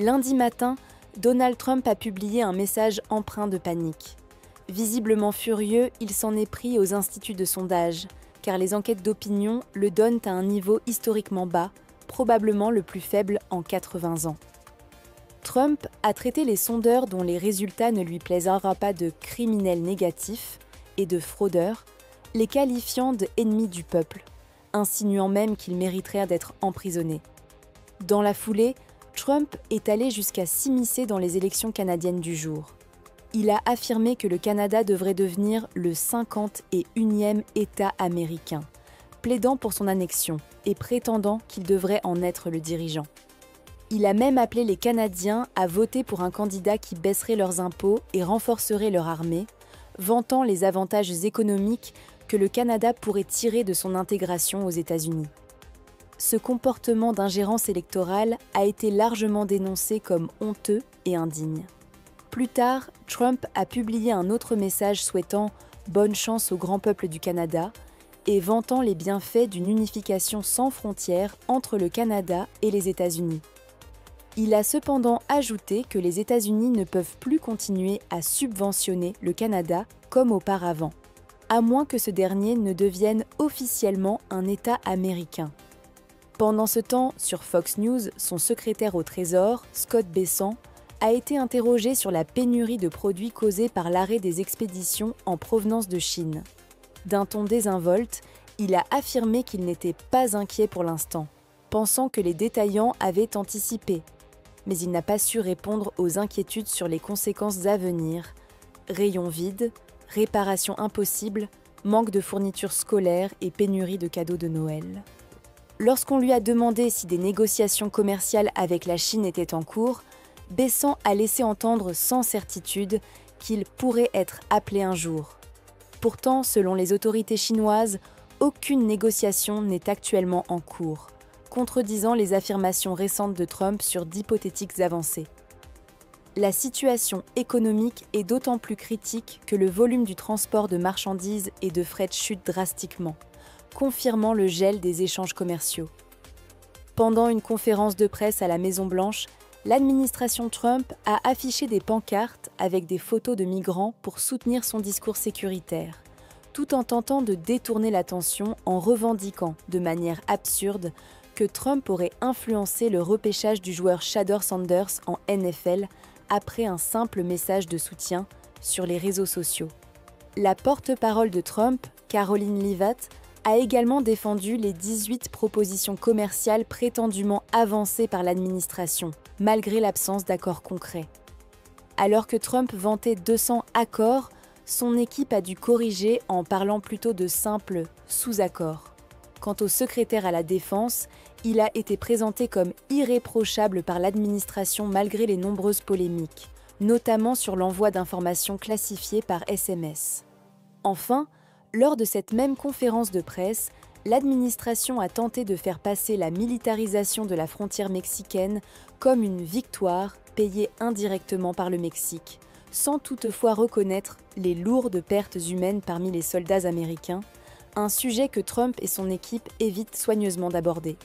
Lundi matin, Donald Trump a publié un message empreint de panique. Visiblement furieux, il s'en est pris aux instituts de sondage, car les enquêtes d'opinion le donnent à un niveau historiquement bas, probablement le plus faible en 80 ans. Trump a traité les sondeurs dont les résultats ne lui plaisera pas de criminels négatifs et de fraudeurs, les qualifiant d'ennemis du peuple, insinuant même qu'ils mériteraient d'être emprisonnés. Dans la foulée, Trump est allé jusqu'à s'immiscer dans les élections canadiennes du jour. Il a affirmé que le Canada devrait devenir le 51e État américain, plaidant pour son annexion et prétendant qu'il devrait en être le dirigeant. Il a même appelé les Canadiens à voter pour un candidat qui baisserait leurs impôts et renforcerait leur armée, vantant les avantages économiques que le Canada pourrait tirer de son intégration aux États-Unis. Ce comportement d'ingérence électorale a été largement dénoncé comme honteux et indigne. Plus tard, Trump a publié un autre message souhaitant « bonne chance au grand peuple du Canada » et vantant les bienfaits d'une unification sans frontières entre le Canada et les États-Unis. Il a cependant ajouté que les États-Unis ne peuvent plus continuer à subventionner le Canada comme auparavant, à moins que ce dernier ne devienne officiellement un État américain. Pendant ce temps, sur Fox News, son secrétaire au Trésor, Scott Bessent, a été interrogé sur la pénurie de produits causée par l'arrêt des expéditions en provenance de Chine. D'un ton désinvolte, il a affirmé qu'il n'était pas inquiet pour l'instant, pensant que les détaillants avaient anticipé. Mais il n'a pas su répondre aux inquiétudes sur les conséquences à venir. Rayons vides, réparations impossibles, manque de fournitures scolaires et pénurie de cadeaux de Noël. Lorsqu'on lui a demandé si des négociations commerciales avec la Chine étaient en cours, Bessent a laissé entendre sans certitude qu'il pourrait être appelé un jour. Pourtant, selon les autorités chinoises, aucune négociation n'est actuellement en cours, contredisant les affirmations récentes de Trump sur d'hypothétiques avancées. La situation économique est d'autant plus critique que le volume du transport de marchandises et de fret chute drastiquement, confirmant le gel des échanges commerciaux. Pendant une conférence de presse à la Maison-Blanche, l'administration Trump a affiché des pancartes avec des photos de migrants pour soutenir son discours sécuritaire, tout en tentant de détourner l'attention en revendiquant, de manière absurde, que Trump aurait influencé le repêchage du joueur Shedeur Sanders en NFL après un simple message de soutien sur les réseaux sociaux. La porte-parole de Trump, Karoline Leavitt, a également défendu les 18 propositions commerciales prétendument avancées par l'administration, malgré l'absence d'accords concrets. Alors que Trump vantait 200 accords, son équipe a dû corriger en parlant plutôt de simples sous-accords. Quant au secrétaire à la Défense, il a été présenté comme irréprochable par l'administration malgré les nombreuses polémiques, notamment sur l'envoi d'informations classifiées par SMS. Enfin, lors de cette même conférence de presse, l'administration a tenté de faire passer la militarisation de la frontière mexicaine comme une victoire payée indirectement par le Mexique, sans toutefois reconnaître les lourdes pertes humaines parmi les soldats américains, un sujet que Trump et son équipe évitent soigneusement d'aborder.